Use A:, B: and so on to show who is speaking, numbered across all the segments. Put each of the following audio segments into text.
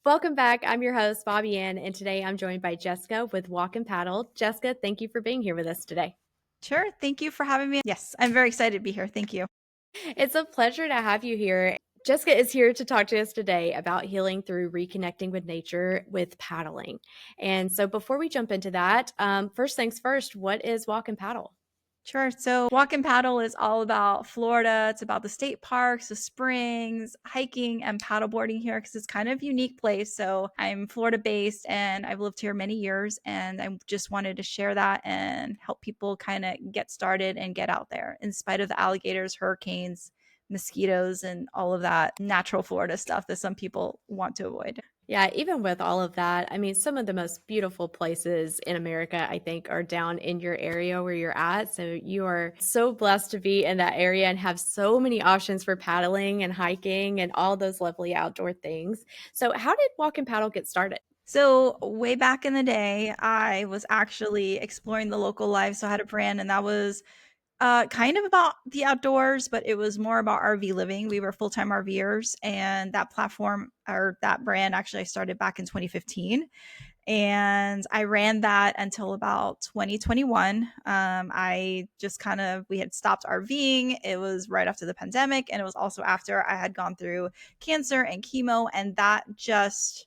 A: Welcome back. I'm your host, Bobby Ann, and today I'm joined by Jessica with Walk and Paddle. Jessica, thank you for being here with us today.
B: Sure. Thank you for having me. Yes, I'm very excited to be here. Thank you.
A: It's a pleasure to have you here. Jessica is here to talk to us today about healing through reconnecting with nature with paddling. And so before we jump into that, first things first, what is Walk and Paddle?
B: Sure. So, Walk and Paddle is all about Florida. It's about the state parks, the springs, hiking, and paddleboarding here because it's kind of a unique place. So, I'm Florida based and I've lived here many years. And I just wanted to share that and help people kind of get started and get out there in spite of the alligators, hurricanes, mosquitoes, and all of that natural Florida stuff that some people want to avoid.
A: Yeah, even with all of that, I mean, some of the most beautiful places in America, I think, are down in your area where you're at. So you are so blessed to be in that area and have so many options for paddling and hiking and all those lovely outdoor things. So, how did Walk and Paddle get started?
B: So, way back in the day, I was actually exploring the local life. So, I had a brand, and that was kind of about the outdoors, but it was more about RV living. We were full time RVers, and that platform or that brand actually I started back in 2015. And I ran that until about 2021. I just kind of, we had stopped RVing. It was right after the pandemic, and it was also after I had gone through cancer and chemo, and that just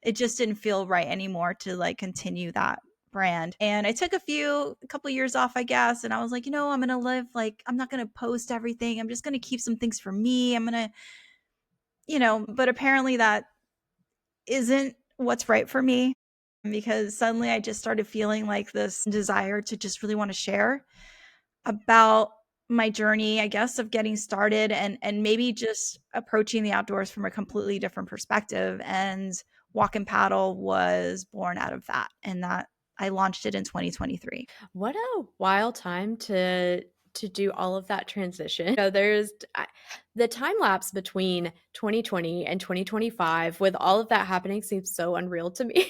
B: it just didn't feel right anymore to like continue that brand. And I took a couple years off, I guess. And I was like, I'm going to live like, I'm not going to post everything. I'm just going to keep some things for me. I'm going to, but apparently that isn't what's right for me because suddenly I just started feeling like this desire to just really want to share about my journey, I guess, of getting started and maybe just approaching the outdoors from a completely different perspective. And Walk and Paddle was born out of that. And that I launched it in 2023.
A: What a wild time to do all of that transition. The time lapse between 2020 and 2025 with all of that happening seems so unreal to me.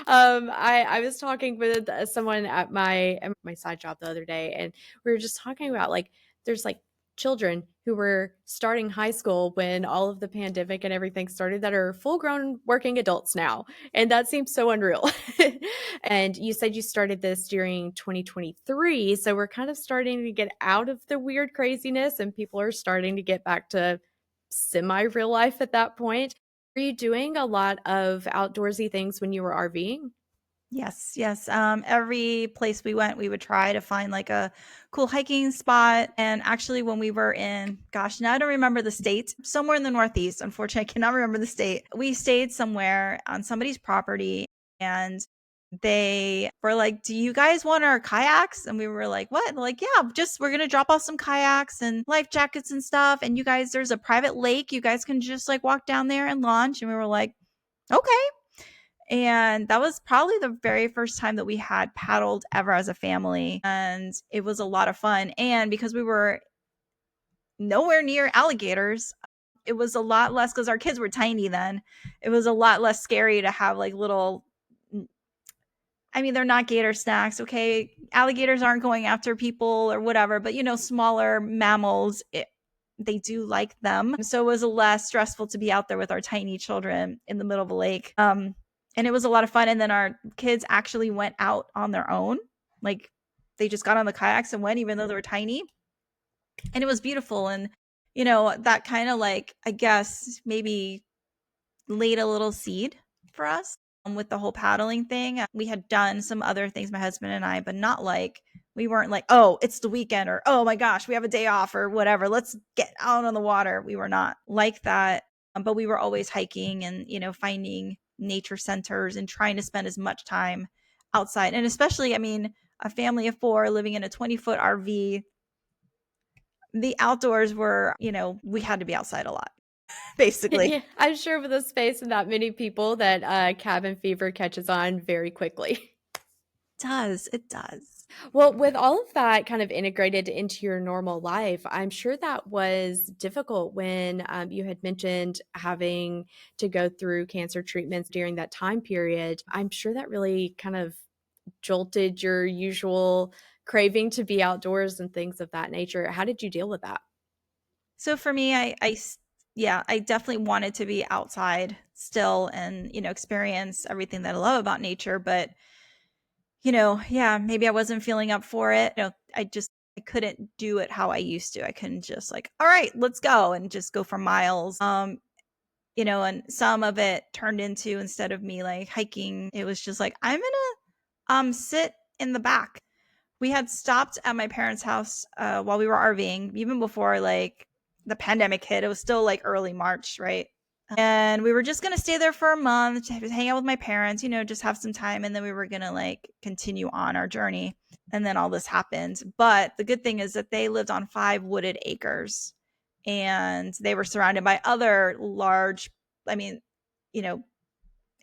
A: I was talking with someone at my side job the other day, and we were just talking about like there's like children who were starting high school when all of the pandemic and everything started that are full grown working adults now, and that seems so unreal. And you said you started this during 2023. So we're kind of starting to get out of the weird craziness and people are starting to get back to semi real life at that point. Were you doing a lot of outdoorsy things when you were RVing?
B: Yes, yes. Every place we went, we would try to find like a cool hiking spot. And actually, when we were in, gosh, now I don't remember the state, somewhere in the Northeast. Unfortunately, I cannot remember the state. We stayed somewhere on somebody's property, and they were like, "Do you guys want our kayaks?" And we were like, "What?" And they're like, "Yeah, just we're gonna drop off some kayaks and life jackets and stuff. And you guys, there's a private lake. You guys can just like walk down there and launch." And we were like, "Okay." And that was probably the very first time that we had paddled ever as a family. And it was a lot of fun. And because we were nowhere near alligators, it was a lot less because our kids were tiny then. It was a lot less scary to have like little, I mean, they're not gator snacks, okay? Alligators aren't going after people or whatever, but smaller mammals, they do like them. So it was less stressful to be out there with our tiny children in the middle of a lake. And it was a lot of fun. And then our kids actually went out on their own. Like they just got on the kayaks and went, even though they were tiny. And it was beautiful. And, that kind of like, I guess, maybe laid a little seed for us with the whole paddling thing. We had done some other things, my husband and I, but not like, we weren't like, oh, it's the weekend or, oh my gosh, we have a day off or whatever. Let's get out on the water. We were not like that. But we were always hiking and, finding nature centers and trying to spend as much time outside. And especially, I mean, a family of four living in a 20-foot RV, the outdoors were, we had to be outside a lot, basically.
A: Yeah, I'm sure with a space and that many people that cabin fever catches on very quickly.
B: Does. It does.
A: Well, with all of that kind of integrated into your normal life, I'm sure that was difficult when you had mentioned having to go through cancer treatments during that time period. I'm sure that really kind of jolted your usual craving to be outdoors and things of that nature. How did you deal with that?
B: So for me, Yeah, I definitely wanted to be outside still and, experience everything that I love about nature, but yeah, maybe I wasn't feeling up for it. I couldn't do it how I used to. I couldn't just like, all right, let's go and just go for miles. And some of it turned into, instead of me like hiking, it was just like, I'm gonna sit in the back. We had stopped at my parents' house while we were RVing, even before like the pandemic hit. It was still like early March, right? And we were just gonna stay there for a month, to hang out with my parents, just have some time, and then we were gonna like continue on our journey. And then all this happened. But the good thing is that they lived on 5 wooded acres, and they were surrounded by other large, I mean, you know,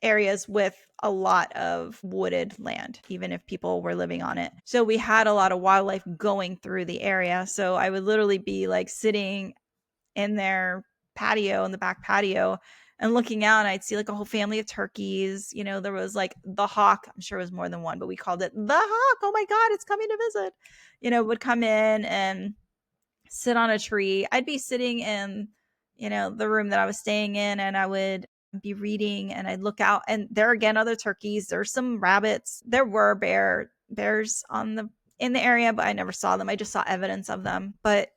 B: areas with a lot of wooded land, even if people were living on it. So we had a lot of wildlife going through the area. So I would literally be like sitting in their patio, in the back patio, and looking out, and I'd see like a whole family of turkeys. There was like the hawk. I'm sure it was more than one, but we called it the hawk. Oh my God, it's coming to visit. Would come in and sit on a tree. I'd be sitting in, the room that I was staying in, and I would be reading, and I'd look out, and there again, other turkeys. There's some rabbits. There were bears in the area, but I never saw them. I just saw evidence of them. But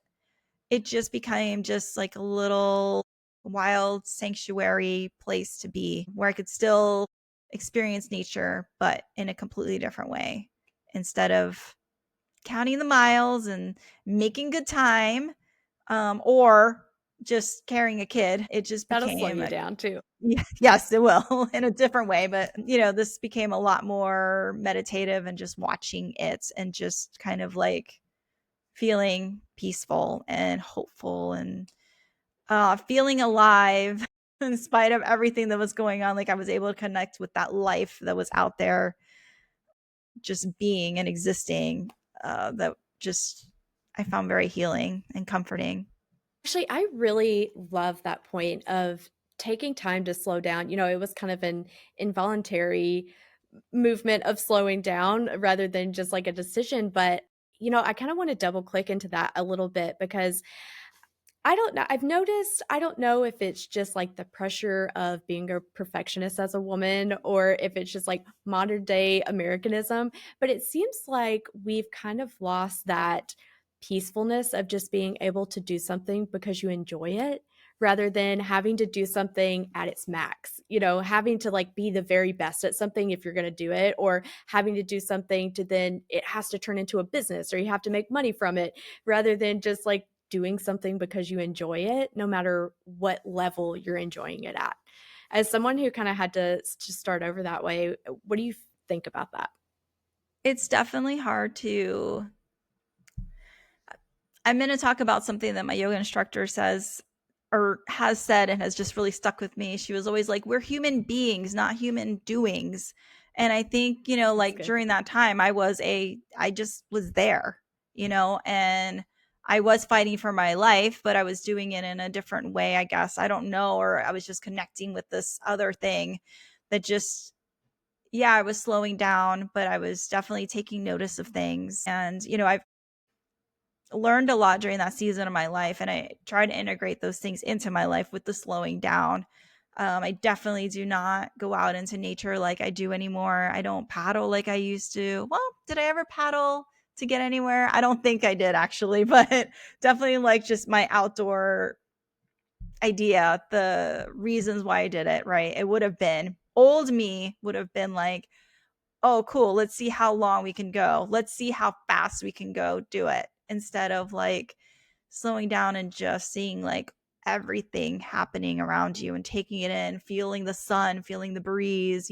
B: it just became just like a little wild sanctuary place to be, where I could still experience nature, but in a completely different way. Instead of counting the miles and making good time, or just carrying a kid, it just
A: That'll slow
B: became
A: you
B: a
A: down too.
B: yes, it will in a different way. But, this became a lot more meditative, and just watching it and just kind of like feeling peaceful and hopeful, and feeling alive in spite of everything that was going on. Like I was able to connect with that life that was out there, just being and existing. That just I found very healing and comforting.
A: Actually, I really love that point of taking time to slow down. It was kind of an involuntary movement of slowing down rather than just like a decision. But, I kind of want to double click into that a little bit because I don't know. I've noticed, I don't know if it's just like the pressure of being a perfectionist as a woman or if it's just like modern day Americanism, but it seems like we've kind of lost that peacefulness of just being able to do something because you enjoy it rather than having to do something at its max, having to like be the very best at something if you're going to do it, or having to do something to then it has to turn into a business or you have to make money from it rather than just like doing something because you enjoy it, no matter what level you're enjoying it at. As someone who kind of had to start over that way, what do you think about that?
B: It's definitely hard to I'm going to talk about something that my yoga instructor says, or has said, and has just really stuck with me. She was always like, we're human beings, not human doings. And I think,
A: That's
B: like
A: good.
B: during that time, I just was there, and I was fighting for my life, but I was doing it in a different way, I guess. I don't know. Or I was just connecting with this other thing that just, yeah, I was slowing down, but I was definitely taking notice of things. And, I've learned a lot during that season of my life, and I try to integrate those things into my life with the slowing down. I definitely do not go out into nature like I do anymore. I don't paddle like I used to. Well, did I ever paddle to get anywhere? I don't think I did actually, but definitely like just my outdoor idea, the reasons why I did it, right? It would have been old me would have been like, oh, cool. Let's see how long we can go. Let's see how fast we can go do it, instead of like slowing down and just seeing like everything happening around you and taking it in, feeling the sun, feeling the breeze.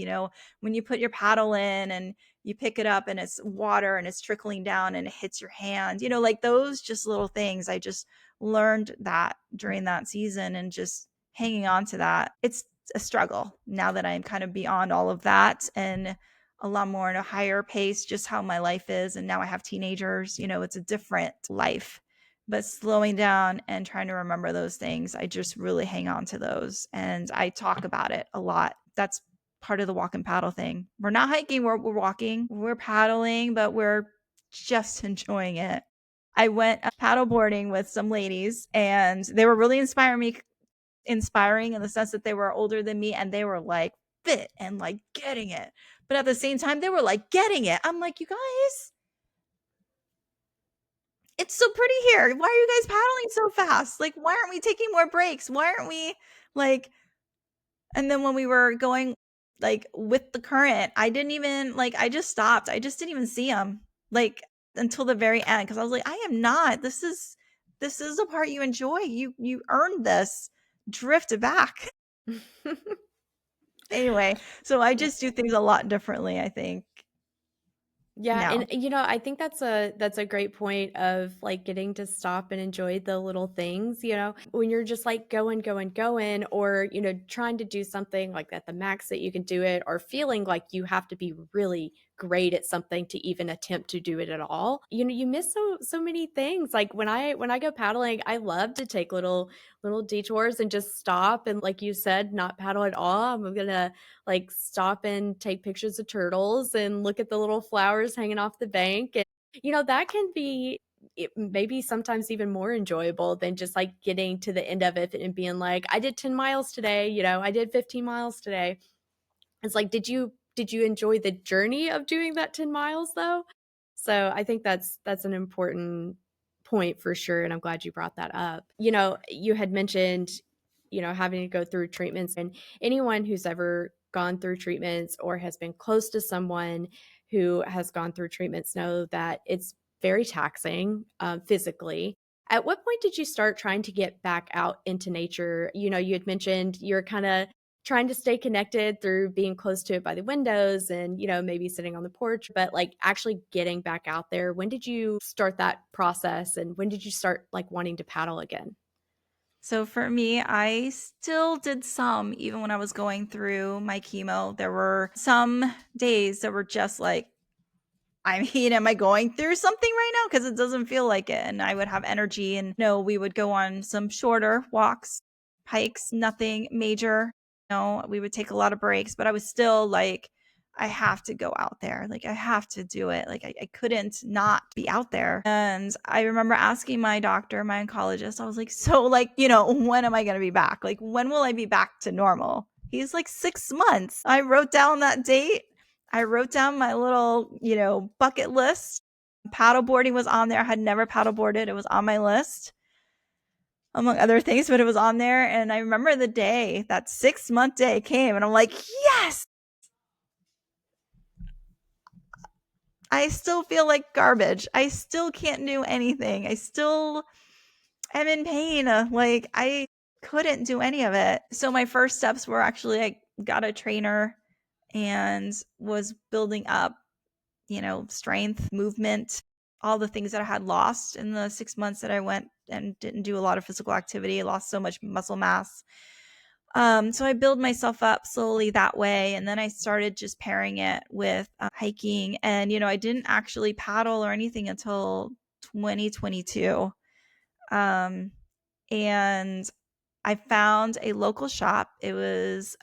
B: When you put your paddle in and you pick it up and it's water and it's trickling down and it hits your hand, like those just little things. I just learned that during that season, and just hanging on to that. It's a struggle now that I'm kind of beyond all of that, and a lot more in a higher pace, just how my life is. And now I have teenagers, it's a different life. But slowing down and trying to remember those things, I just really hang on to those. And I talk about it a lot. That's part of the walk and paddle thing. We're not hiking, we're walking, we're paddling, but we're just enjoying it. I went paddle boarding with some ladies, and they were really inspiring me inspiring in the sense that they were older than me and they were like fit and like getting it. But at the same time, they were like getting it. I'm like, you guys, it's so pretty here. Why are you guys paddling so fast? Like, why aren't we taking more breaks? Why aren't we like, and then when we were going like with the current, I didn't even like, I just stopped. I just didn't even see them like until the very end because I was like, I am not. This is the part you enjoy. You earned this. Drift back. Anyway, so I just do things a lot differently, I think,
A: Yeah, and
B: now.
A: I think that's a great point of like getting to stop and enjoy the little things, when you're just like going, going, going, or trying to do something like at the max that you can do it, or feeling like you have to be really great at something to even attempt to do it at all. You miss so many things. Like when I go paddling, I love to take little detours and just stop and like you said, not paddle at all. I'm gonna like stop and take pictures of turtles and look at the little flowers hanging off the bank. And, that can be maybe sometimes even more enjoyable than just like getting to the end of it and being like, I did 10 miles today, I did 15 miles today. It's like, did you enjoy the journey of doing that 10 miles though? So I think that's an important point for sure. And I'm glad you brought that up. You had mentioned, having to go through treatments, and anyone who's ever gone through treatments or has been close to someone who has gone through treatments know that it's very taxing physically. At what point did you start trying to get back out into nature? You had mentioned you're kind of trying to stay connected through being close to it by the windows and maybe sitting on the porch, but like actually getting back out there. When did you start that process, and when did you start like wanting to paddle again?
B: So for me, I still did some even when I was going through my chemo. There were some days that were just like, I mean, am I going through something right now? Because it doesn't feel like it. And I would have energy, and no, we would go on some shorter walks, hikes, nothing major. No, we would take a lot of breaks, but I was still like, I have to go out there. Like, I have to do it. Like, I couldn't not be out there. And I remember asking my doctor, my oncologist, I was like, so, like, when am I going to be back? Like, when will I be back to normal? He's like, 6 months. I wrote down that date. I wrote down my little, bucket list. Paddleboarding was on there. I had never paddleboarded. It was on my list, among other things, but it was on there. And I remember the day, that 6 month day came, and I'm like, yes, I still feel like garbage. I still can't do anything. I still am in pain. Like, I couldn't do any of it. So my first steps were actually I got a trainer and was building up strength, movement, all the things that I had lost in the 6 months that I went and didn't do a lot of physical activity. I lost so much muscle mass. So I build myself up slowly that way. And then I started just pairing it with hiking. And, I didn't actually paddle or anything until 2022. Um, and I found a local shop. It was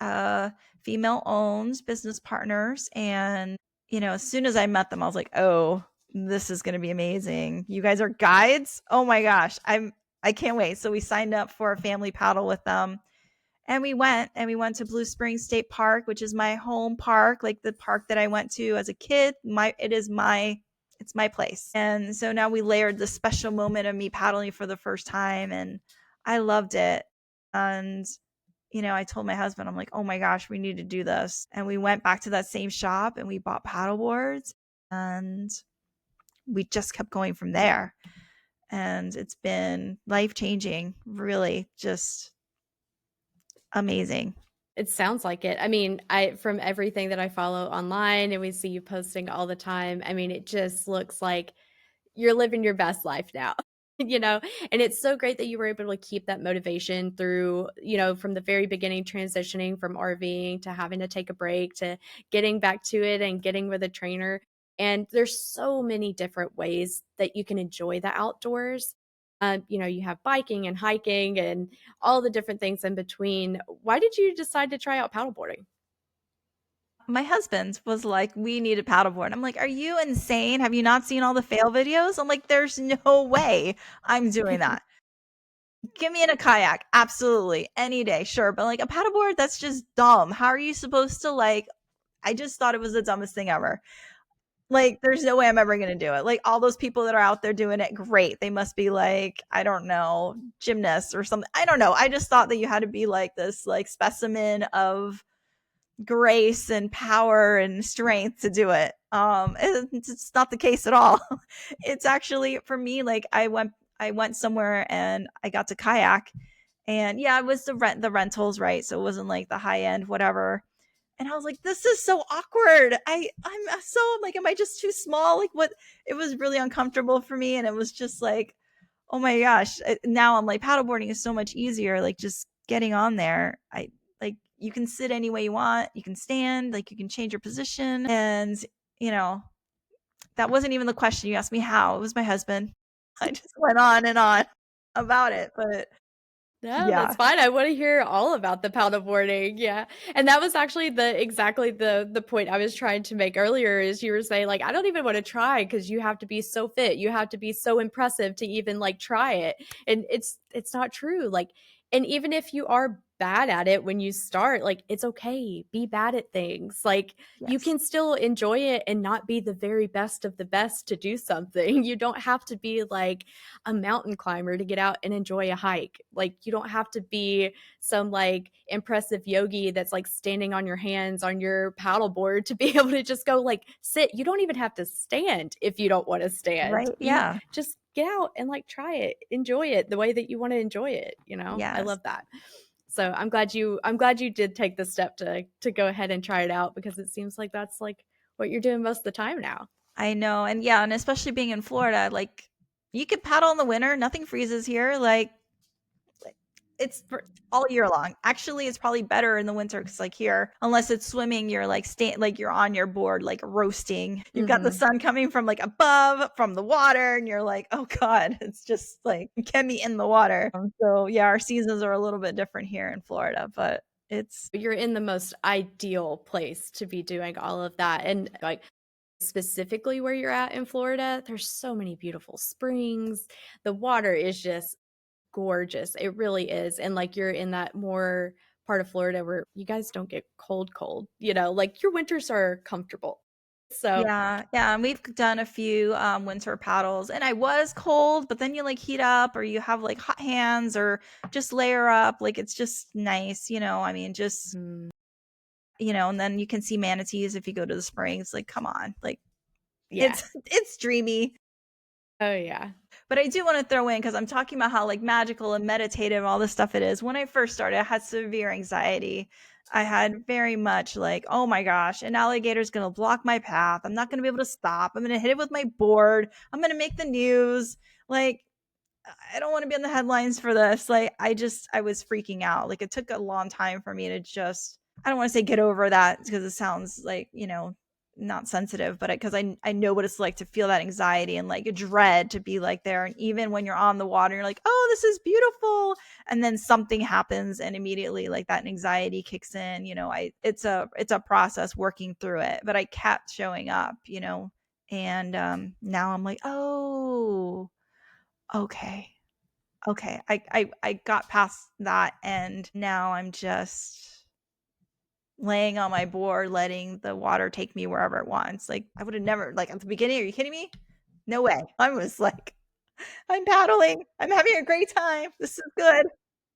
B: female owned business partners. And, as soon as I met them, I was like, oh, this is going to be amazing. You guys are guides. Oh my gosh. I can't wait. So we signed up for a family paddle with them. And we went to Blue Springs State Park, which is my home park, like the park that I went to as a kid. It's my place. And so now we layered the special moment of me paddling for the first time, and I loved it. And I told my husband, I'm like, "Oh my gosh, we need to do this." And we went back to that same shop and we bought paddle boards, and we just kept going from there. And it's been life-changing, really just amazing.
A: It sounds like it. I mean, I from everything that I follow online and we see you posting all the time, I mean, it just looks like you're living your best life now. you know and it's so great that you were able to keep that motivation through, from the very beginning, transitioning from RVing to having to take a break to getting back to it and getting with a trainer. And there's so many different ways that you can enjoy the outdoors. You have biking and hiking and all the different things in between. Why did you decide to try out paddleboarding?
B: My husband was like, "We need a paddleboard." I'm like, "Are you insane? Have you not seen all the fail videos?" I'm like, "There's no way I'm doing that." Get me in a kayak, absolutely, any day, sure. But like a paddleboard, that's just dumb. How are you supposed to like? I just thought it was the dumbest thing ever. Like, there's no way I'm ever gonna do it. Like all those people that are out there doing it, great. They must be like, I don't know, gymnasts or something. I don't know. I just thought that you had to be like this like specimen of grace and power and strength to do it. It's not the case at all. It's actually for me like I went somewhere and I got to kayak, and yeah, it was the rentals, right? So it wasn't like the high end whatever. And I was like, this is so awkward. I'm so like, am I just too small? Like what? It was really uncomfortable for me, and it was just like, oh my gosh. Now I'm like, paddleboarding is so much easier. Like just getting on there, I like you can sit any way you want. You can stand, like you can change your position, and you know that wasn't even the question. You asked me how. It was my husband. I just went on and on about it, but
A: No, that's
B: yeah,
A: fine. I want to hear all about the paddleboarding. Yeah. And that was actually the exactly the point I was trying to make earlier is you were saying like I don't even want to try because you have to be so fit. You have to be so impressive to even like try it. And it's not true. Like and even if you are bad at it when you start, like it's okay. Be bad at things. Like you
B: yes,
A: can still enjoy it and not be the very best of the best to do something. You don't have to be like a mountain climber to get out and enjoy a hike. Like you don't have to be some like impressive yogi that's like standing on your hands on your paddleboard to be able to just go like sit. You don't even have to stand if you don't want to stand.
B: right,
A: You
B: yeah,
A: just get out and like try it, enjoy it the way that you want to enjoy it, you know? I
B: yes.
A: love that. So I'm glad you did take the step to go ahead and try it out because it seems like that's like what you're doing most of the time now.
B: I know, and yeah, and especially being in Florida, like you could paddle in the winter, nothing freezes here. Like it's
A: For,
B: all year long. Actually, it's probably better in the winter because like here, unless it's swimming, you're like like you're on your board, like roasting. You've got the
A: mm-hmm.
B: sun coming from like above, from the water, and you're like, oh god, it's just like get me in the water. So yeah, our seasons are a little bit different here in Florida, but it's
A: You're in the most ideal place to be doing all of that. And like specifically where you're at in Florida, there's so many beautiful springs. The water is just gorgeous. It really is. And like you're in that more part of Florida where you guys don't get cold, like your winters are comfortable. So,
B: yeah, yeah, and we've done a few, winter paddles, and I was cold, but then you, like, heat up or you have, like, hot hands or just layer up, like, it's just nice, I mean, just
A: mm,
B: and then you can see manatees if you go to the springs, like, come on, like,
A: yeah.
B: it's dreamy.
A: Oh, yeah.
B: But I do wanna throw in because 'cause I'm talking about how, like, magical and meditative all this stuff it is. When I first started, I had severe anxiety. I had very much like, "Oh my gosh, an alligator's gonna block my path. I'm not gonna be able to stop. I'm gonna hit it with my board. I'm gonna make the news." Like, I don't wanna be in the headlines for this. Like, I was freaking out. Like, it took a long time for me to just I don't wanna say get over that because it sounds like, not sensitive, but because I know what it's like to feel that anxiety and, like, dread to be, like, there, and even when you're on the water, you're like, "Oh, this is beautiful," and then something happens and immediately, like, that anxiety kicks in, I it's a process working through it, but I kept showing up, and, now I'm like, "Oh, okay." Okay, I got past that, and now I'm just laying on my board, letting the water take me wherever it wants. Like, I would have never like, at the beginning, are you kidding me? No way. I was like, "I'm paddling. I'm having a great time. This is good.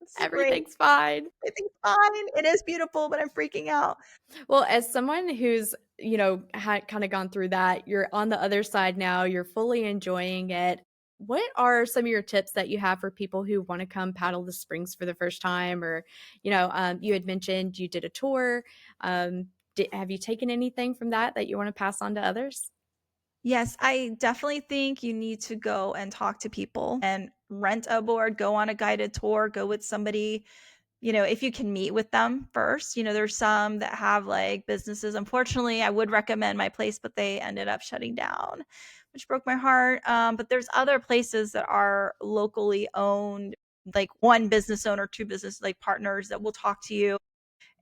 B: This is great.
A: Everything's fine.
B: Everything's fine. It is beautiful, but I'm freaking out."
A: Well, as someone who's, had kind of gone through that, you're on the other side now, you're fully enjoying it. What are some of your tips that you have for people who want to come paddle the springs for the first time? Or, you had mentioned you did a tour. Have you taken anything from that you want to pass on to others?
B: Yes, I definitely think you need to go and talk to people and rent a board, go on a guided tour, go with somebody. If you can meet with them first. There's some that have like businesses. Unfortunately, I would recommend my place, but they ended up shutting down, which broke my heart. But there's other places that are locally owned, like one business owner, two business like partners that will talk to you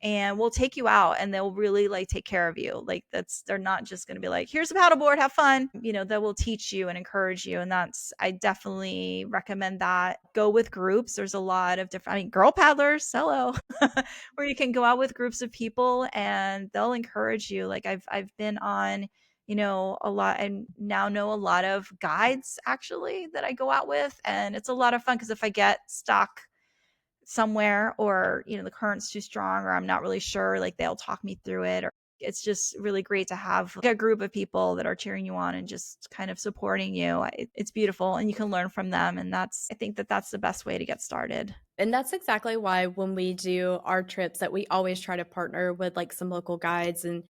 B: and we'll take you out and they'll really like take care of you. Like they're not just going to be like, here's a paddleboard, have fun. They will teach you and encourage you. And I definitely recommend that. Go with groups. There's a lot of different, I mean, girl paddlers, hello, where you can go out with groups of people and they'll encourage you. Like I've been on, a lot, and now know a lot of guides actually that I go out with. And it's a lot of fun because if I get stuck somewhere, or the current's too strong, or I'm not really sure, like they'll talk me through it. Or it's just really great to have like a group of people that are cheering you on and just kind of supporting you. It's beautiful, and you can learn from them, and I think that that's the best way to get started.
A: And that's exactly why when we do our trips that we always try to partner with like some local guides and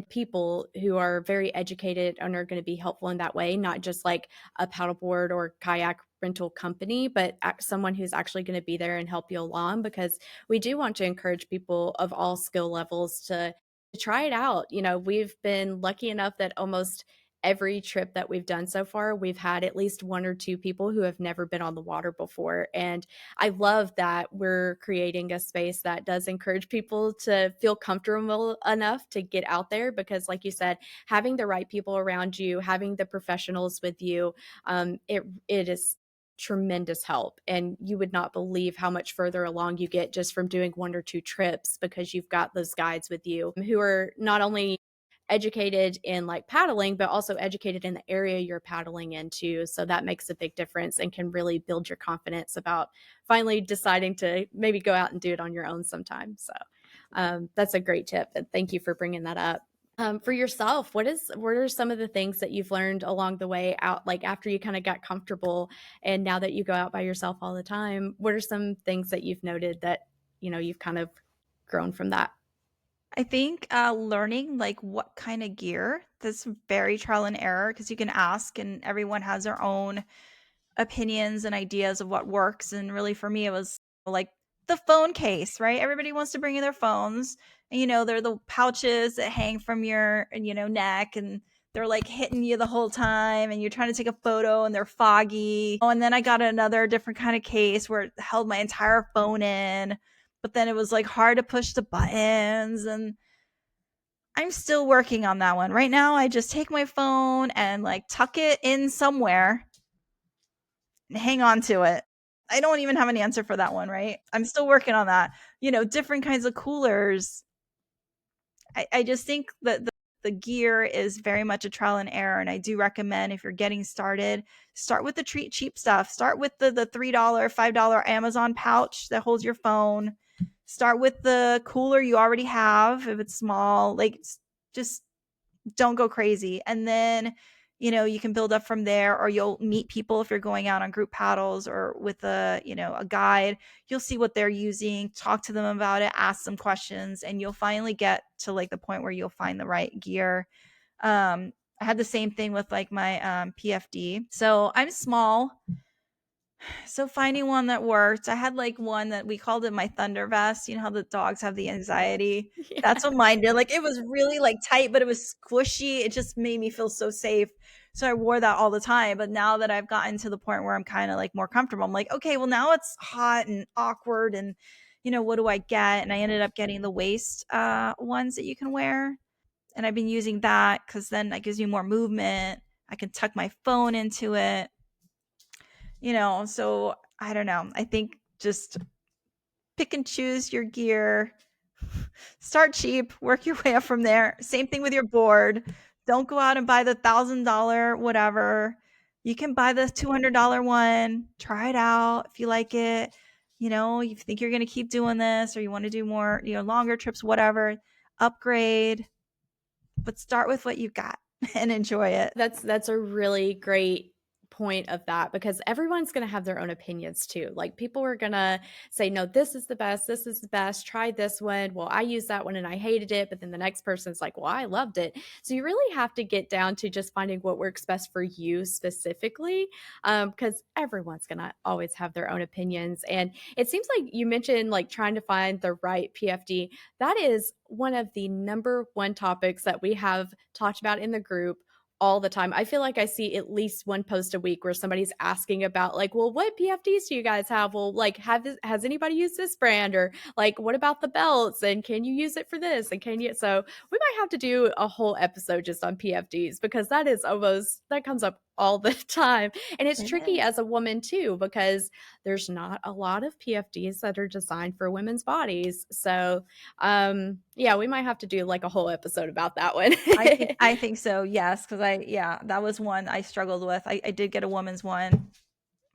A: people who are very educated and are going to be helpful in that way, not just like a paddleboard or kayak rental company, but someone who's actually going to be there and help you along, because we do want to encourage people of all skill levels to try it out. We've been lucky enough that almost every trip that we've done so far, we've had at least one or two people who have never been on the water before. And I love that we're creating a space that does encourage people to feel comfortable enough to get out there, because like you said, having the right people around you, having the professionals with you, it is tremendous help. And you would not believe how much further along you get just from doing one or two trips, because you've got those guides with you who are not only educated in like paddling, but also educated in the area you're paddling into. So that makes a big difference and can really build your confidence about finally deciding to maybe go out and do it on your own sometime. So that's a great tip. And thank you for bringing that up. For yourself, what are some of the things that you've learned along the way out, like after you kind of got comfortable and now that you go out by yourself all the time, what are some things that you've noted that, you've kind of grown from that?
B: I think learning like what kind of gear, that's very trial and error, because you can ask and everyone has their own opinions and ideas of what works. And really, for me, it was like the phone case, right? Everybody wants to bring in their phones, and they're the pouches that hang from your neck, and they're like hitting you the whole time, and you're trying to take a photo, and they're foggy. Oh, and then I got another different kind of case where it held my entire phone in, but then it was like hard to push the buttons. And I'm still working on that one. Right now, I just take my phone and like tuck it in somewhere, hang on to it. I don't even have an answer for that one, right? I'm still working on that. Different kinds of coolers. I just think that the gear is very much a trial and error. And I do recommend, if you're getting started, start with the cheap stuff. Start with the $3, $5 Amazon pouch that holds your phone. Start with the cooler you already have if it's small. Like, just don't go crazy. And then, you can build up from there, or you'll meet people if you're going out on group paddles or with a guide. You'll see what they're using, talk to them about it, ask them questions, and you'll finally get to like the point where you'll find the right gear. I had the same thing with like my PFD. So I'm small, so finding one that worked. I had like one that we called it my thunder vest. You know how the dogs have the anxiety?
A: Yeah.
B: That's what mine did. Like, it was really like tight, but it was squishy. It just made me feel so safe. So I wore that all the time. But now that I've gotten to the point where I'm kind of like more comfortable, I'm like, okay, well now it's hot and awkward, and what do I get? And I ended up getting the waist ones that you can wear. And I've been using that because then that gives you more movement. I can tuck my phone into it. So I don't know. I think just pick and choose your gear. Start cheap, work your way up from there. Same thing with your board. Don't go out and buy the $1,000 whatever. You can buy the $200 one. Try it out if you like it. You think you're going to keep doing this, or you want to do more, longer trips, whatever. Upgrade, but start with what you got and enjoy it.
A: That's a really great point of that, because everyone's going to have their own opinions too. Like people are going to say, no, this is the best. This is the best. Try this one. Well, I used that one and I hated it. But then the next person's like, well, I loved it. So you really have to get down to just finding what works best for you specifically, because everyone's going to always have their own opinions. And it seems like you mentioned like trying to find the right PFD. That is one of the number one topics that we have talked about in the group all the time. I feel like I see at least one post a week where somebody's asking about like, well, what PFDs do you guys have? Well, like, has anybody used this brand? Or like, what about the belts? And can you use it for this? And can you? So we might have to do a whole episode just on PFDs, because that comes up all the time. And it's
B: It
A: tricky
B: is.
A: as a woman too, because there's not a lot of PFDs that are designed for women's bodies. So yeah, we might have to do like a whole episode about that one.
B: I think so, yes, because that was one I struggled with. I did get a woman's one,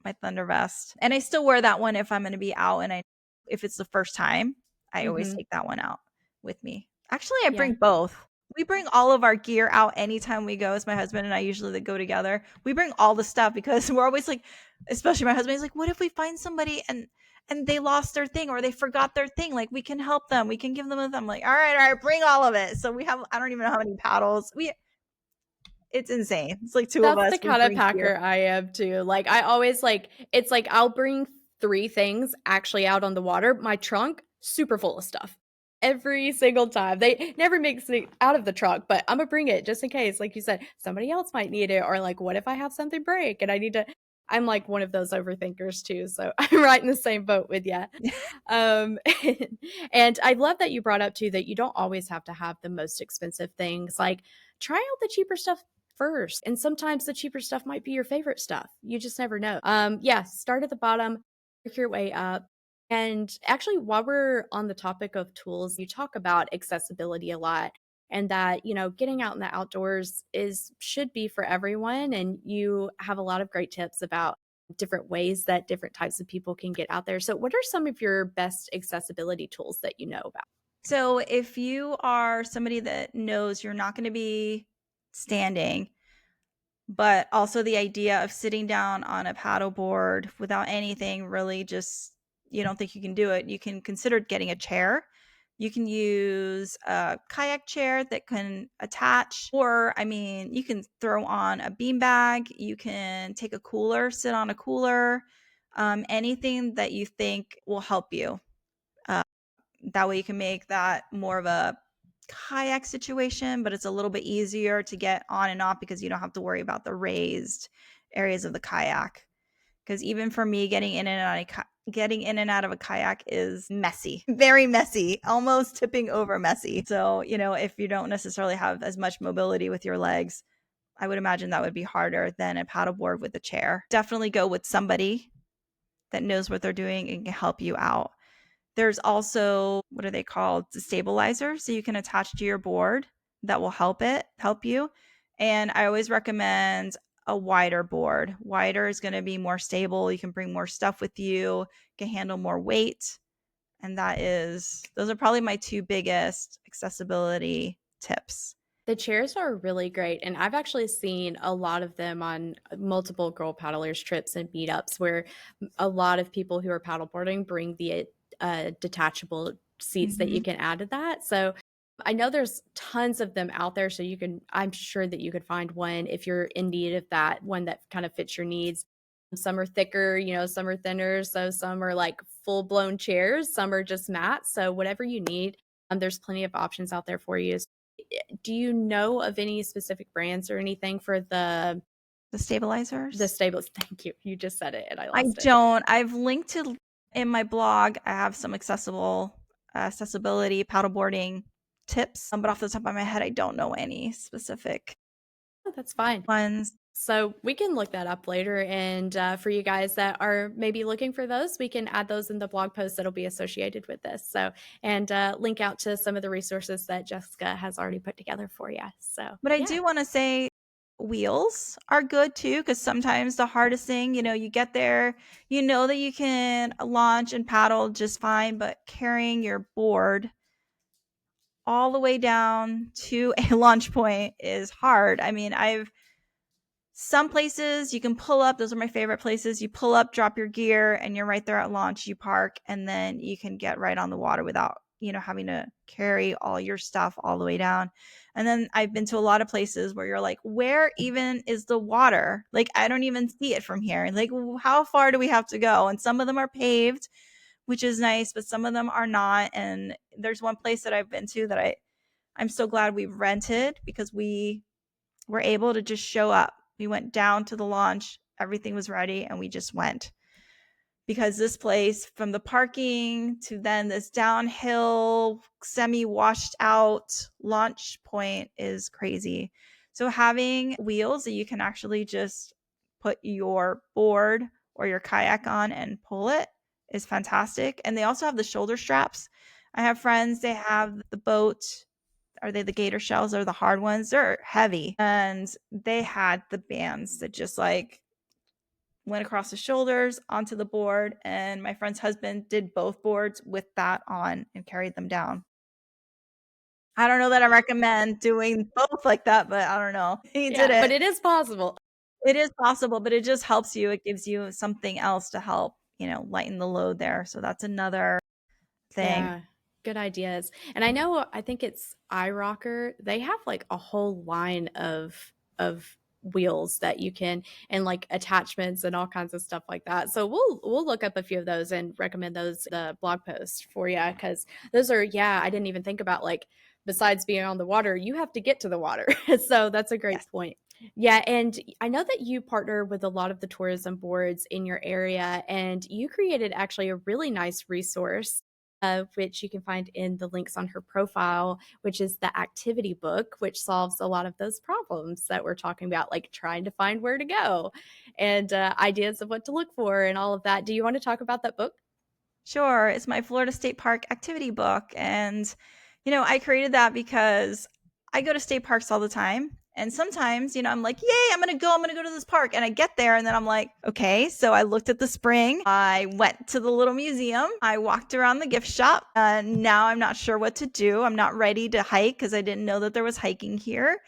B: my Thunder Vest, and I still wear that one if I'm gonna be out, and if it's the first time, I always
A: Hmm.
B: take that one out with me. Actually, I
A: Yeah.
B: bring both. We bring all of our gear out anytime we go. It's my husband and I usually that go together. We bring all the stuff because we're always like, especially my husband, he's like, "What if we find somebody and they lost their thing or they forgot their thing? Like we can help them. We can give them a thumb." I'm like, all right, bring all of it. So we have I don't even know how many paddles. It's insane. It's like two of
A: That's
B: us.
A: the
B: We
A: kind of
B: bring gear.
A: packer I am too. Like I always like it's like I'll bring 3 things actually out on the water. My trunk super full of stuff. Every single time. They never makes it out of the trunk, but I'm gonna bring it just in case. Like you said, somebody else might need it, or like what if I have something break and I need to. I'm like one of those overthinkers too, so I'm right in the same boat with you. Um, and I love that you brought up too that you don't always have to have the most expensive things. Like try out the cheaper stuff first. And sometimes the cheaper stuff might be your favorite stuff. You just never know. Yeah, start at the bottom, work your way up. And actually, while we're on the topic of tools, you talk about accessibility a lot, and that, getting out in the outdoors is should be for everyone. And you have a lot of great tips about different ways that different types of people can get out there. So what are some of your best accessibility tools that you know about?
B: So if you are somebody that knows you're not going to be standing, but also the idea of sitting down on a paddleboard without anything really just you don't think you can do it, you can consider getting a chair. You can use a kayak chair that can attach, or I mean, you can throw on a beanbag. You can take a cooler, sit on a cooler, anything that you think will help you. Uh, that way, you can make that more of a kayak situation, but it's a little bit easier to get on and off because you don't have to worry about the raised areas of the kayak. Because even for me, getting in and out of a kayak is messy, very messy, almost tipping over messy. So if you don't necessarily have as much mobility with your legs, I would imagine that would be harder than a paddleboard with a chair. Definitely go with somebody that knows what they're doing and can help you out. There's also, what are they called? The stabilizers so you can attach to your board that will help you. And I always recommend a wider board. Wider is going to be more stable. You can bring more stuff with you, can handle more weight. And those are probably my two biggest accessibility tips.
A: The chairs are really great, and I've actually seen a lot of them on multiple girl paddlers trips and meetups where a lot of people who are paddleboarding bring the detachable seats that you
B: Mhm.
A: can add to that. So I know there's tons of them out there, so I'm sure that you could find one if you're in need of that one that kind of fits your needs. Some are thicker, some are thinner. So some are like full blown chairs, some are just mats. So whatever you need, there's plenty of options out there for you. Do you know of any specific brands or anything for
B: The
A: the
B: stabilizers?
A: stables? Thank you. You just said it and I
B: I
A: lost it.
B: don't. I've linked to in my blog. I have some accessibility paddleboarding tips, but off the top of my head, I don't know any specific
A: Oh, that's fine.
B: ones.
A: So we can look that up later. And for you guys that are maybe looking for those, we can add those in the blog post that'll be associated with this. So, and link out to some of the resources that Jessica has already put together for you. So,
B: But I
A: yeah.
B: do want to say wheels are good too, because sometimes the hardest thing, you get there, you know that you can launch and paddle just fine, but carrying your board all the way down to a launch point is hard. I mean, some places you can pull up. Those are my favorite places. You pull up, drop your gear, and you're right there at launch. You park, and then you can get right on the water without, having to carry all your stuff all the way down. And then I've been to a lot of places where you're like, where even is the water? Like, I don't even see it from here. Like, how far do we have to go? And some of them are paved, which is nice, but some of them are not. And there's one place that I've been to that I'm so glad we rented because we were able to just show up. We went down to the launch, everything was ready, and we just went. Because this place, from the parking to then this downhill, semi washed out launch point, is crazy. So, having wheels that you can actually just put your board or your kayak on and pull it is fantastic. And they also have the shoulder straps. I have friends, they have the boat. Are they the gator shells or the hard ones? They're heavy. And they had the bands that just like went across the shoulders onto the board, and my friend's husband did both boards with that on and carried them down. I don't know that I recommend doing both like that, but I don't know. He did
A: Yeah, but
B: it.
A: it is possible.
B: It is possible, but it just helps you. It gives you something else to help, lighten the load there. So that's another thing.
A: Yeah, good ideas. And I know I think it's iRocker. They have like a whole line of wheels that you can and like attachments and all kinds of stuff like that. So we'll look up a few of those and recommend those the blog post for you because those are I didn't even think about like besides being on the water, you have to get to the water. So that's a great
B: Yes.
A: point. Yeah, and I know that you partner with a lot of the tourism boards in your area, and you created actually a really nice resource which you can find in the links on her profile, which is the activity book, which solves a lot of those problems that we're talking about, like trying to find where to go and ideas of what to look for and all of that. Do you want to talk about that book?
B: Sure. It's my Florida State Park activity book. And, I created that because I go to state parks all the time. And sometimes, I'm like, yay, I'm going to go to this park. And I get there and then I'm like, okay. So I looked at the spring. I went to the little museum. I walked around the gift shop. And now I'm not sure what to do. I'm not ready to hike because I didn't know that there was hiking here.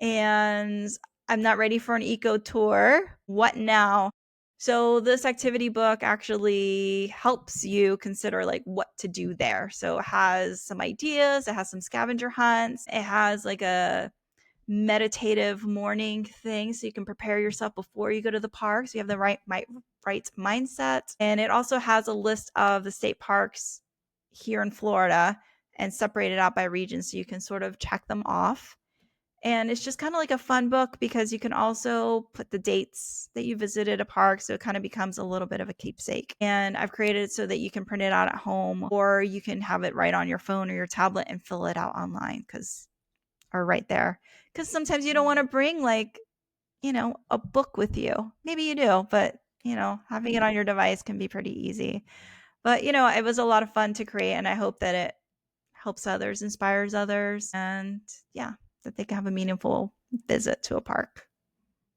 B: And I'm not ready for an eco tour. What now? So this activity book actually helps you consider like what to do there. So it has some ideas, it has some scavenger hunts, it has like a meditative morning thing so you can prepare yourself before you go to the park so you have the right mindset. And it also has a list of the state parks here in Florida and separated out by region so you can sort of check them off. And it's just kind of like a fun book because you can also put the dates that you visited a park. So it kind of becomes a little bit of a keepsake. And I've created it so that you can print it out at home or you can have it right on your phone or your tablet and fill it out online or right there. Because sometimes you don't want to bring like, a book with you. Maybe you do, but, having it on your device can be pretty easy. But, it was a lot of fun to create. And I hope that it helps others, inspires others, and yeah, that they can have a meaningful visit to a park.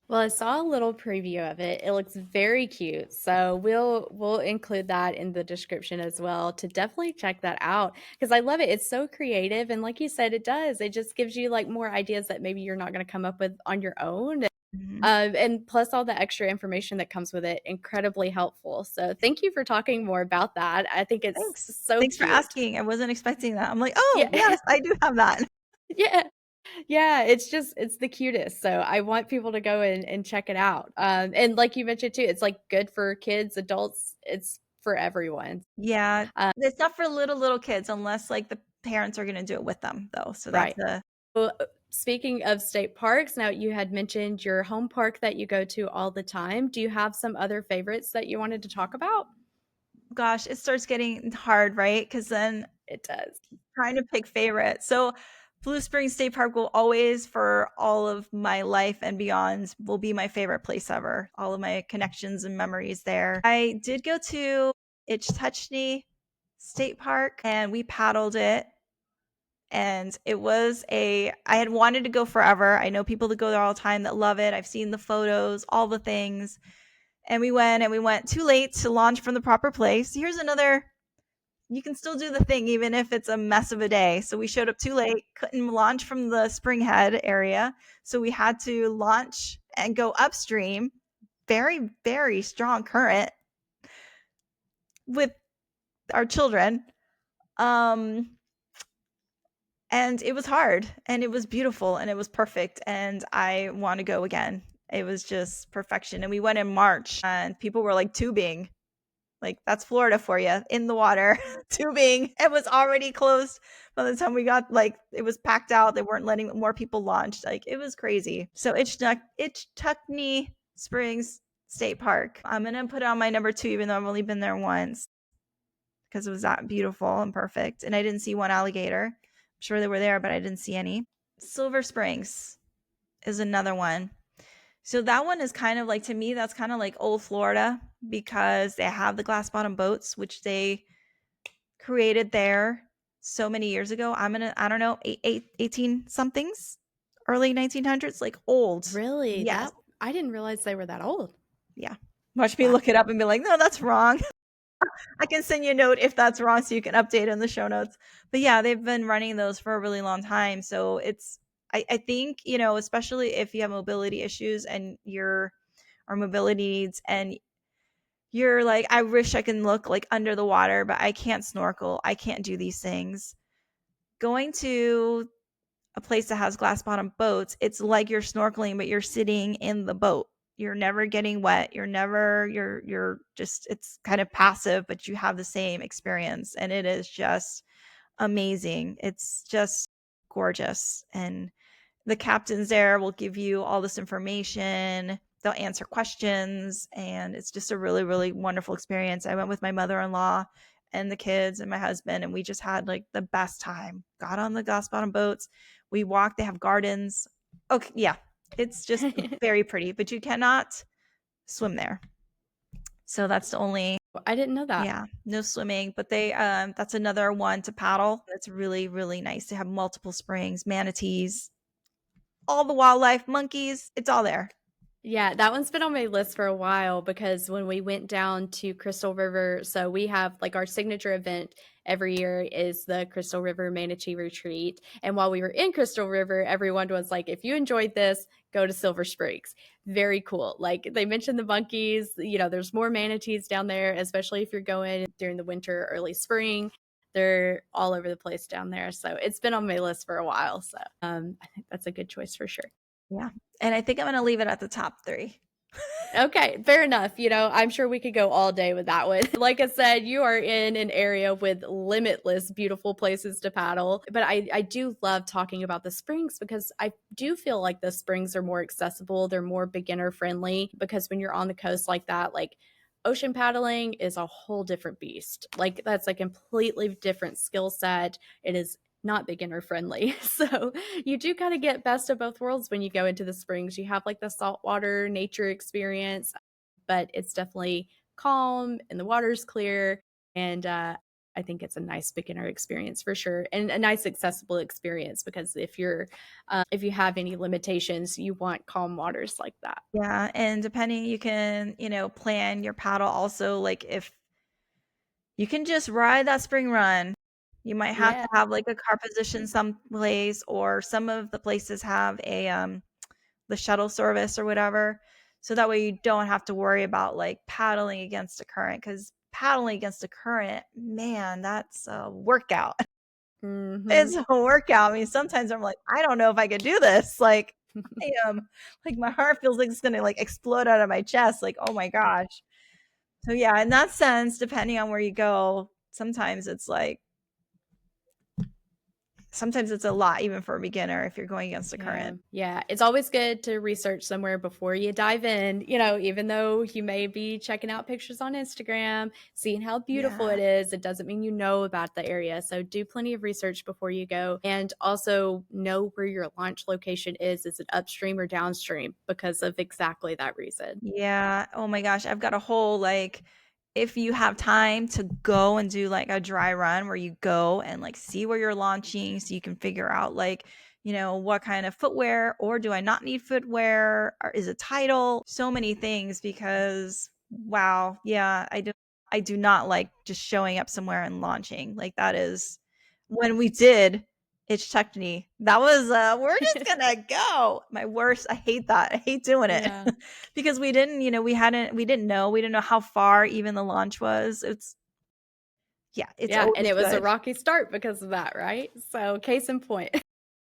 A: Well, I saw a little preview of it. It looks very cute. So we'll include that in the description as well to definitely check that out because I love it. It's so creative and like you said it does. It just gives you like more ideas that maybe you're not going to come up with on your own.
B: Mhm.
A: And plus all the extra information that comes with it, incredibly helpful. So thank you for talking more about that. I think it's
B: Thanks.
A: so
B: Thanks for
A: cute.
B: asking. I wasn't expecting that. I'm like, "Oh,
A: Yeah.
B: yes, I do have that."
A: Yeah. Yeah, it's the cutest. So I want people to go and check it out. And like you mentioned too, it's like good for kids, adults, it's for everyone.
B: Yeah,
A: Uh,
B: it's not for little kids unless, like, the parents are gonna do it with them, though, so that's
A: right.
B: a
A: Well, speaking of state parks, now you had mentioned your home park that you go to all the time. Do you have some other favorites that you wanted to talk about?
B: gosh, it starts getting hard, right? Because then
A: It does.
B: trying to pick favorites. So Blue Springs State Park will always, for all of my life and beyond, will be my favorite place ever. All of my connections and memories there. I did go to Itchtouchny State Park and we paddled it. And I had wanted to go forever. I know people that go there all the time that love it. I've seen the photos, all the things. And we went too late to launch from the proper place. Here's another, you can still do the thing even if it's a mess of a day. So we showed up too late, couldn't launch from the Springhead area. So we had to launch and go upstream. Very, very strong current with our children. Um, and it was hard and it was beautiful and it was perfect. And I want to go again. It was just perfection. And we went in March and people were like tubing. Like, that's Florida for you, in the water, tubing. It was already closed by the time we got, like, it was packed out. They weren't letting more people launch. Like, it was crazy. So Itchtuckney Springs State Park. I'm gonna put it on my number 2, even though I've only been there once, because it was that beautiful and perfect. And I didn't see one alligator. I'm sure they were there, but I didn't see any. Silver Springs is another one. So that one is kind of like, to me, that's kind of like old Florida, because they have the glass bottom boats, which they created there so many years ago. I don't know, 18 somethings, early 1900s, like old.
A: Really?
B: Yes.
A: That I didn't realize they were that old.
B: Yeah. Watch me
A: Wow.
B: look it up and be like, no, that's wrong. I can send you a note if that's wrong so you can update in the show notes. But yeah, they've been running those for a really long time. So I think, especially if you have mobility issues and or mobility needs, and you're like, I wish I can look like under the water, but I can't snorkel. I can't do these things. Going to a place that has glass bottom boats, it's like you're snorkeling, but you're sitting in the boat. You're never getting wet. You're just, it's kind of passive, but you have the same experience. And it is just amazing. It's just gorgeous. And the captains there will give you all this information. They'll answer questions, and it's just a really, really wonderful experience. I went with my mother-in-law and the kids and my husband, and we just had like the best time. Got on the glass bottom boats. We walked. They have gardens. Okay, yeah, it's just very pretty, but you cannot swim there. So that's the only,
A: I didn't know that.
B: yeah, no swimming, but they that's another one to paddle. That's really, really nice. They have multiple springs, manatees, all the wildlife, monkeys, it's all there.
A: Yeah, that one's been on my list for a while because when we went down to Crystal River, so we have like our signature event every year is the Crystal River Manatee Retreat. And while we were in Crystal River, everyone was like, if you enjoyed this, go to Silver Springs. Very cool. Like they mentioned the monkeys, there's more manatees down there, especially if you're going during the winter, early spring. They're all over the place down there. So it's been on my list for a while. So I think that's a good choice for sure.
B: Yeah. And I think I'm going to leave it at the top 3.
A: Okay, fair enough. I'm sure we could go all day with that one. Like I said, you are in an area with limitless beautiful places to paddle. But I do love talking about the springs because I do feel like the springs are more accessible. They're more beginner friendly because when you're on the coast like that, like ocean paddling is a whole different beast. Like that's a completely different skill set. It is not beginner friendly. So you do kind of get best of both worlds when you go into the springs. You have like the saltwater nature experience, but it's definitely calm and the water's clear. And I think it's a nice beginner experience for sure, and a nice accessible experience because if you have any limitations, you want calm waters like that.
B: Yeah, and depending, you can, plan your paddle also, like if you can just ride that spring run. You might have
A: Yeah.
B: to have like a car position someplace, or some of the places have a the shuttle service or whatever. So that way you don't have to worry about like paddling against a current, cuz paddling against a current, man, that's a workout.
A: Hmm.
B: It's a workout. I mean, sometimes I'm like, I don't know if I could do this. Like, I am, like, my heart feels like it's gonna like explode out of my chest. Like, oh my gosh. So yeah, in that sense, depending on where you go, sometimes it's a lot even for a beginner if you're going against the
A: Yeah.
B: current.
A: Yeah. It's always good to research somewhere before you dive in, even though you may be checking out pictures on Instagram, seeing how beautiful
B: Yeah.
A: it is, it doesn't mean you know about the area. So do plenty of research before you go and also know where your launch location is. Is it upstream or downstream? Because of exactly that reason.
B: Yeah. Oh my gosh. I've got a whole like, if you have time to go and do like a dry run where you go and like see where you're launching so you can figure out like, what kind of footwear, or do I not need footwear, or is it tidal? So many things, because wow, yeah, I do not like just showing up somewhere and launching. Like that is when we did Itchtuckney. That was we're just gonna go. My worst. I hate that. I hate doing it.
A: Yeah.
B: Because we didn't know how far even the launch was. Yeah, it's
A: Yeah. And
B: always
A: it was a
B: good.
A: rocky start because of that, right? So, case in point.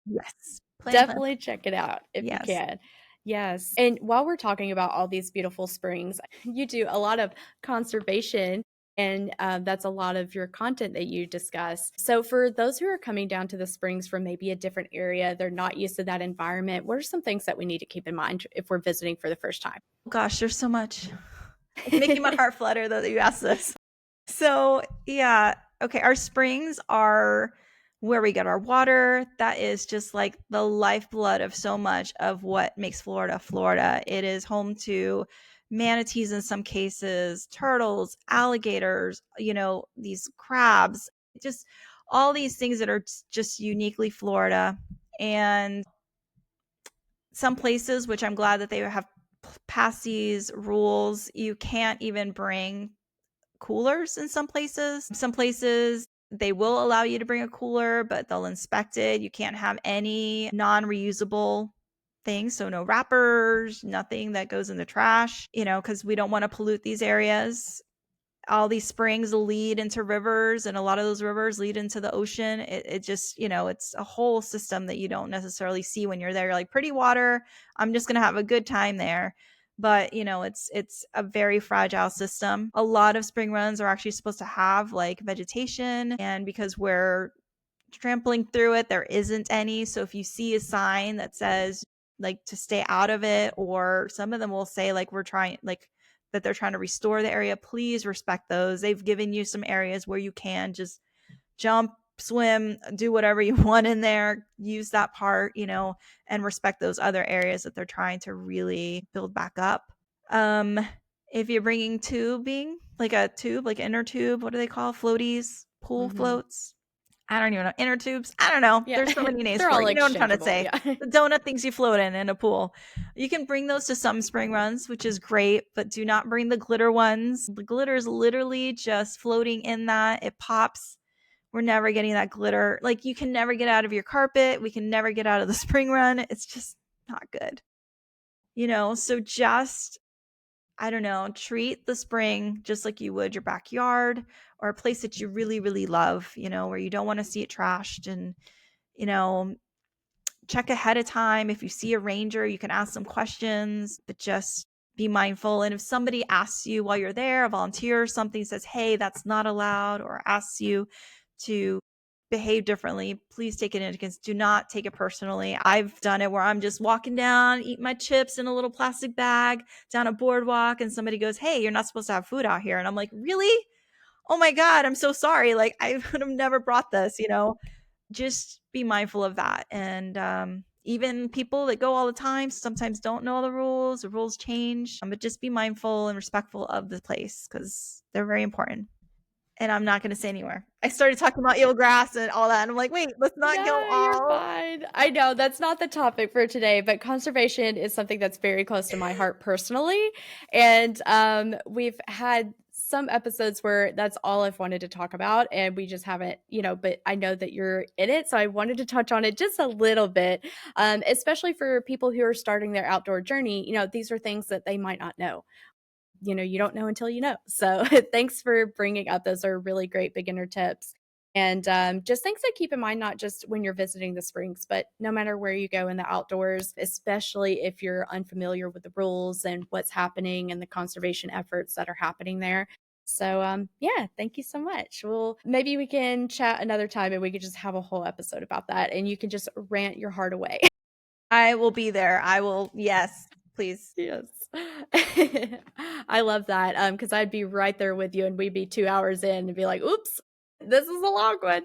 B: Yes. Plan.
A: Definitely check it out if you
B: Yes.
A: can. Yes. And while we're talking about all these beautiful springs, you do a lot of conservation. And that's a lot of your content that you discuss. So, for those who are coming down to the springs from maybe a different area, they're not used to that environment, what are some things that we need to keep in mind if we're visiting for the first time?
B: Oh gosh, there's so much. It's making my heart flutter though that you asked this. So, yeah, okay, our springs are where we get our water. That is just like the lifeblood of so much of what makes Florida Florida. It is home to manatees in some cases, turtles, alligators, these crabs, just all these things that are just uniquely Florida. And some places, which I'm glad that they have passed these rules, you can't even bring coolers in some places. Some places they will allow you to bring a cooler, but they'll inspect it. You can't have any non-reusable things, so no wrappers, nothing that goes in the trash, because we don't want to pollute these areas. All these springs lead into rivers, and a lot of those rivers lead into the ocean. It just, it's a whole system that you don't necessarily see when you're there. You're like, pretty water, I'm just gonna have a good time there. But it's a very fragile system. A lot of spring runs are actually supposed to have like vegetation, and because we're trampling through it, there isn't any. So if you see a sign that says like to stay out of it, or some of them will say like we're trying like that they're trying to restore the area, please respect those. They've given you some areas where you can just jump, swim, do whatever you want in there, use that part, and respect those other areas that they're trying to really build back up. Um, if you're bringing tubing, like a tube, like inner tube, what do they call floaties, pool
A: Hmm.
B: floats? I don't even know. Inner tubes. I don't know.
A: Yeah,
B: There's so many names
A: they're
B: for
A: all
B: it. You know what I'm trying to
A: exchangeable.
B: say.
A: Yeah.
B: The donut things you float in a pool. You can bring those to some spring runs, which is great, but do not bring the glitter ones. The glitter is literally just floating in that. It pops. We're never getting that glitter. Like you can never get out of your carpet. We can never get out of the spring run. It's just not good. So just I don't know, treat the spring just like you would your backyard or a place that you really, really love, where you don't want to see it trashed. And, you know, check ahead of time. If you see a ranger, you can ask some questions, but just be mindful. And if somebody asks you while you're there, a volunteer or something says, hey, that's not allowed, or asks you to behave differently, please take it into consideration. Do not take it personally. I've done it where I'm just walking down, eat my chips in a little plastic bag down a boardwalk, and somebody goes, hey, you're not supposed to have food out here. And I'm like, really? Oh my God, I'm so sorry. Like, I would have never brought this, just be mindful of that. And even people that go all the time sometimes don't know all the rules change, but just be mindful and respectful of the place because they're very important. And I'm not going to say anywhere. I started talking about eelgrass and all that, and I'm like, wait, let's not go
A: No, you're
B: all.
A: fine. I know that's not the topic for today, but conservation is something that's very close to my heart personally. And we've had some episodes where that's all I've wanted to talk about, and we just haven't, but I know that you're in it. So I wanted to touch on it just a little bit, especially for people who are starting their outdoor journey. These are things that they might not know. You don't know until you know. So thanks for bringing up. Those are really great beginner tips. And just things to keep in mind, not just when you're visiting the springs, but no matter where you go in the outdoors, especially if you're unfamiliar with the rules and what's happening and the conservation efforts that are happening there. So, yeah, thank you so much. Well, maybe we can chat another time and we could just have a whole episode about that and you can just rant your heart away.
B: I will be there. I will. Yes, please.
A: Yes. I love that. Because I'd be right there with you and we'd be 2 hours in and be like, oops, this is a long one.
B: Part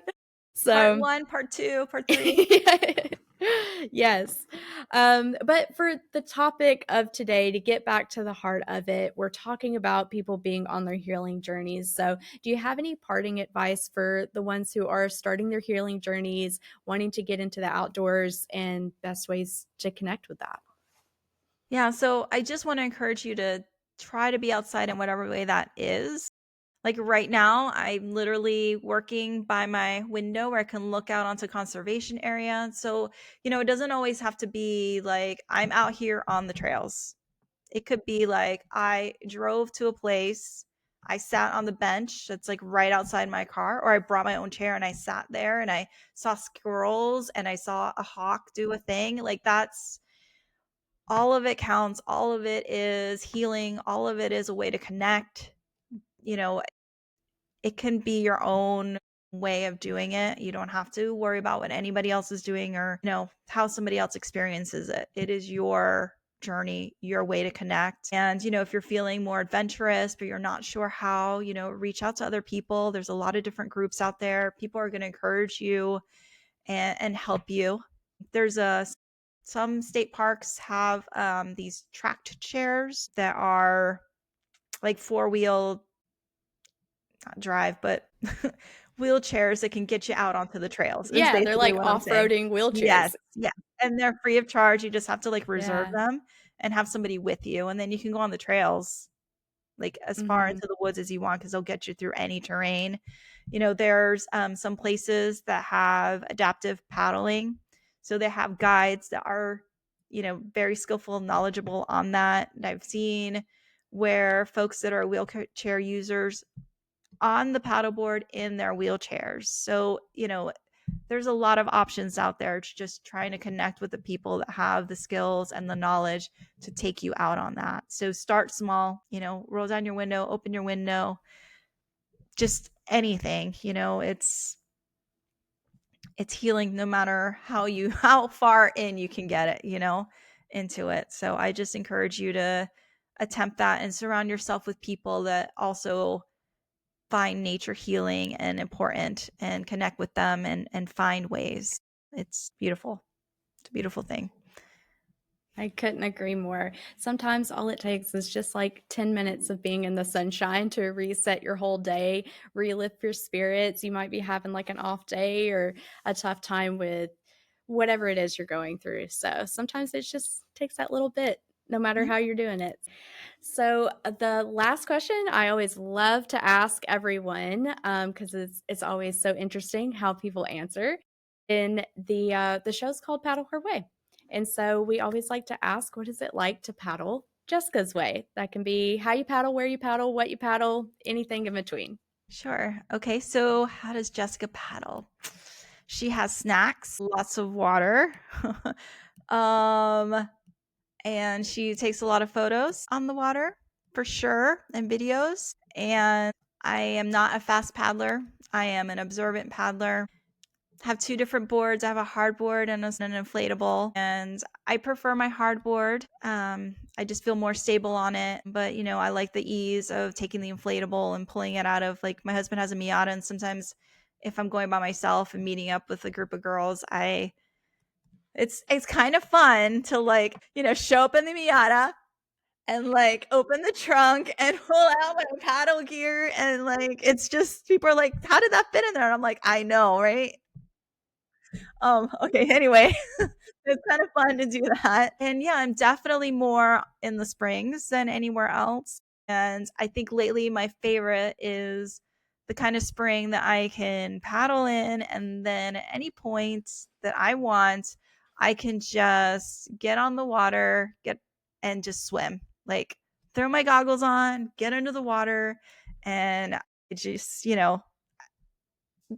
A: So
B: one, part two, part three.
A: yes. But for the topic of today, to get back to the heart of it, we're talking about people being on their healing journeys. So do you have any parting advice for the ones who are starting their healing journeys, wanting to get into the outdoors, and best ways to connect with that?
B: Yeah. So I just want to encourage you to try to be outside in whatever way that is. Like right now, I'm literally working by my window where I can look out onto conservation area. So, it doesn't always have to be like I'm out here on the trails. It could be like I drove to a place, I sat on the bench that's like right outside my car, or I brought my own chair and I sat there and I saw squirrels and I saw a hawk do a thing. Like that's all of it counts. All of it is healing. All of it is a way to connect. You know, it can be your own way of doing it. You don't have to worry about what anybody else is doing or, how somebody else experiences it. It is your journey, your way to connect. And, if you're feeling more adventurous, but you're not sure how, reach out to other people. There's a lot of different groups out there. People are going to encourage you and help you. There's some state parks have these tracked chairs that are like four-wheel, not drive, but wheelchairs that can get you out onto the trails is
A: Yeah, they're
B: basically
A: like
B: what I'm saying.
A: off-roading
B: Yes,
A: wheelchairs.
B: yeah, and they're free of charge. You just have to like reserve
A: Yeah.
B: them and have somebody with you, and then you can go on the trails like as far
A: Mhm.
B: into the woods as you want because they'll get you through any terrain. There's some places that have adaptive paddling. So they have guides that are, very skillful and knowledgeable on that. And I've seen where folks that are wheelchair users on the paddleboard in their wheelchairs. So, there's a lot of options out there to just trying to connect with the people that have the skills and the knowledge to take you out on that. So start small, roll down your window, open your window, just anything, it's healing no matter how far in you can get it, into it. So I just encourage you to attempt that and surround yourself with people that also find nature healing and important and connect with them and find ways. It's beautiful. It's a beautiful thing.
A: I couldn't agree more. Sometimes all it takes is just like 10 minutes of being in the sunshine to reset your whole day, relift your spirits. You might be having like an off day or a tough time with whatever it is you're going through. So sometimes it just takes that little bit, no matter
B: Mhm.
A: how you're doing it. So the last question I always love to ask everyone, because it's always so interesting how people answer. In the show's called Paddle Her Way, and so we always like to ask, what is it like to paddle Jessica's way? That can be how you paddle, where you paddle, what you paddle, anything in between.
B: Sure. Okay. So, how does Jessica paddle? She has snacks, lots of water. um, and she takes a lot of photos on the water for sure and videos. And I am not a fast paddler. I am an observant paddler. Have two different boards. I have a hard board and an inflatable, and I prefer my hard board. I just feel more stable on it, but I like the ease of taking the inflatable and pulling it out of, like, my husband has a Miata, and sometimes if I'm going by myself and meeting up with a group of girls, it's kind of fun to, like, show up in the Miata and, like, open the trunk and pull out my paddle gear, and, like, it's just people are like, "How did that fit in there?" And I'm like, "I know, right?" Okay, anyway, it's kind of fun to do that. And yeah, I'm definitely more in the springs than anywhere else. And I think lately my favorite is the kind of spring that I can paddle in, and then at any point that I want, I can just get on the water, get and just swim. Like, throw my goggles on, get under the water, and just,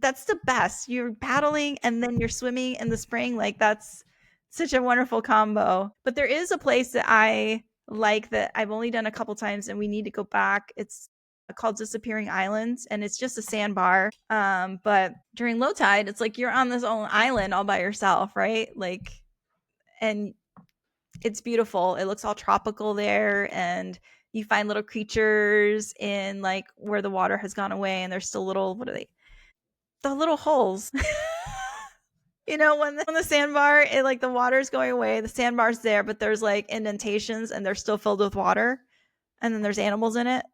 B: that's the best. You're paddling and then you're swimming in the spring. Like, that's such a wonderful combo. But there is a place that I like that I've only done a couple times and we need to go back. It's called Disappearing Islands, and it's just a sandbar. But during low tide, it's like you're on this own island all by yourself, right? Like, and it's beautiful. It looks all tropical there, and you find little creatures in, like, where the water has gone away, and there's still little, what are they? The little holes. When the sandbar, like, the water's going away, the sandbar's there, but there's like indentations and they're still filled with water. And then there's animals in it.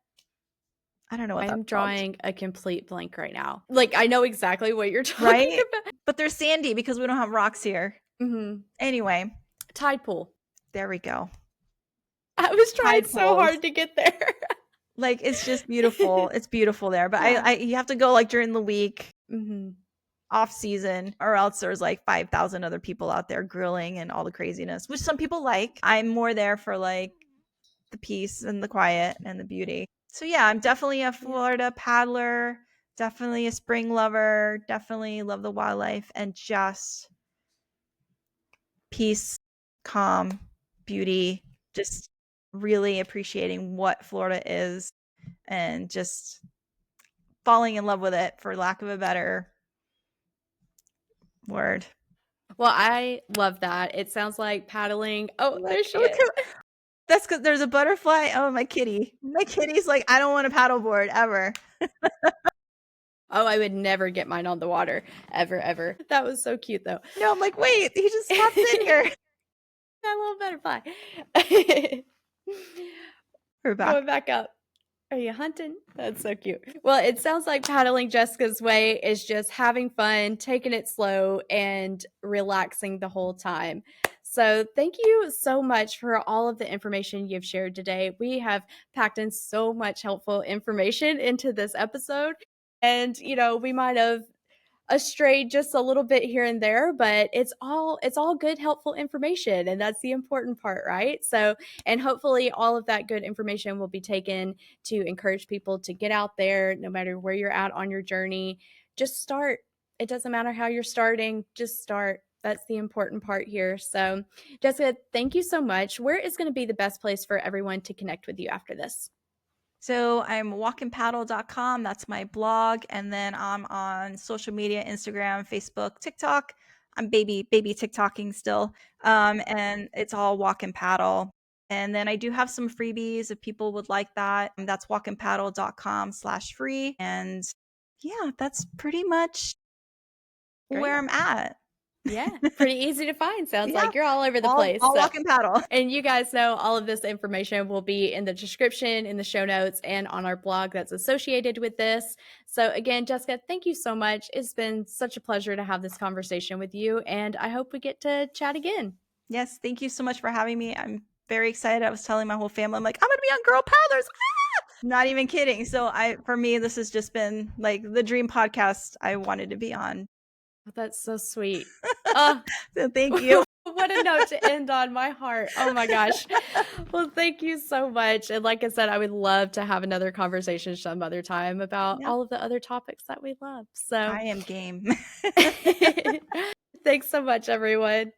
B: I don't know what
A: I'm
B: that's called.
A: drawing a complete blank right now. Like I know exactly what you're talking
B: Right?
A: about.
B: But they're sandy because we don't have rocks here.
A: Mhm.
B: Anyway,
A: Tide pool.
B: there we go.
A: I was trying
B: Tide
A: so
B: pools.
A: hard to get there.
B: Like, it's just beautiful. It's beautiful there. But
A: Yeah.
B: I you have to go like during the week,
A: Mhm.
B: off season, or else there's like 5,000 other people out there grilling and all the craziness, which some people like. I'm more there for, like, the peace and the quiet and the beauty. So yeah, I'm definitely a
A: Yeah.
B: Florida paddler, definitely a spring lover, definitely love the wildlife and just peace, calm, beauty, just really appreciating what Florida is and just falling in love with it, for lack of a better word.
A: Well, I love that. It sounds like paddling. Oh, there she
B: Look
A: is.
B: who that's because there's a butterfly. Oh, my kitty. My kitty's like, "I don't want a paddleboard ever."
A: Oh, I would never get mine on the water. Ever, ever. That was so cute, though.
B: No, I'm like, "Wait, he just popped in here."
A: That little butterfly.
B: We're
A: Going
B: back.
A: back up. Are you hunting? That's so cute. Well, it sounds like paddling Jessica's way is just having fun, taking it slow, and relaxing the whole time. So, thank you so much for all of the information you've shared today. We have packed in so much helpful information into this episode. And, we might have astray just a little bit here and there, but it's all good helpful information, and that's the important part, right? So, and hopefully all of that good information will be taken to encourage people to get out there no matter where you're at on your journey. Just start. It doesn't matter how you're starting, just start. That's the important part here. So, Jessica, thank you so much. Where is going to be the best place for everyone to connect with you after this?
B: So I'm walkandpaddle.com. That's my blog. And then I'm on social media, Instagram, Facebook, TikTok. I'm baby TikToking still. And it's all walk and paddle. And then I do have some freebies if people would like that. That's walkandpaddle.com/free. And yeah, that's pretty much
A: Great.
B: where I'm at.
A: Yeah, pretty easy to find. Sounds
B: Yeah.
A: like you're all over the
B: All
A: place.
B: all
A: So,
B: walk and paddle.
A: and you guys know all of this information will be in the description, in the show notes, and on our blog that's associated with this. So, again, Jessica, thank you so much. It's been such a pleasure to have this conversation with you, and I hope we get to chat again.
B: Yes, thank you so much for having me. I'm very excited. I was telling my whole family, I'm like, I'm gonna be on Girl Paddlers. Not even kidding. So for me, this has just been like the dream podcast I wanted to be on.
A: Oh, that's so sweet. Oh,
B: So thank you.
A: what a note to end on, my heart. Oh my gosh. Well, thank you so much. And like I said, I would love to have another conversation some other time about
B: Yep.
A: all of the other topics that we love. So
B: I am game.
A: thanks so much, everyone.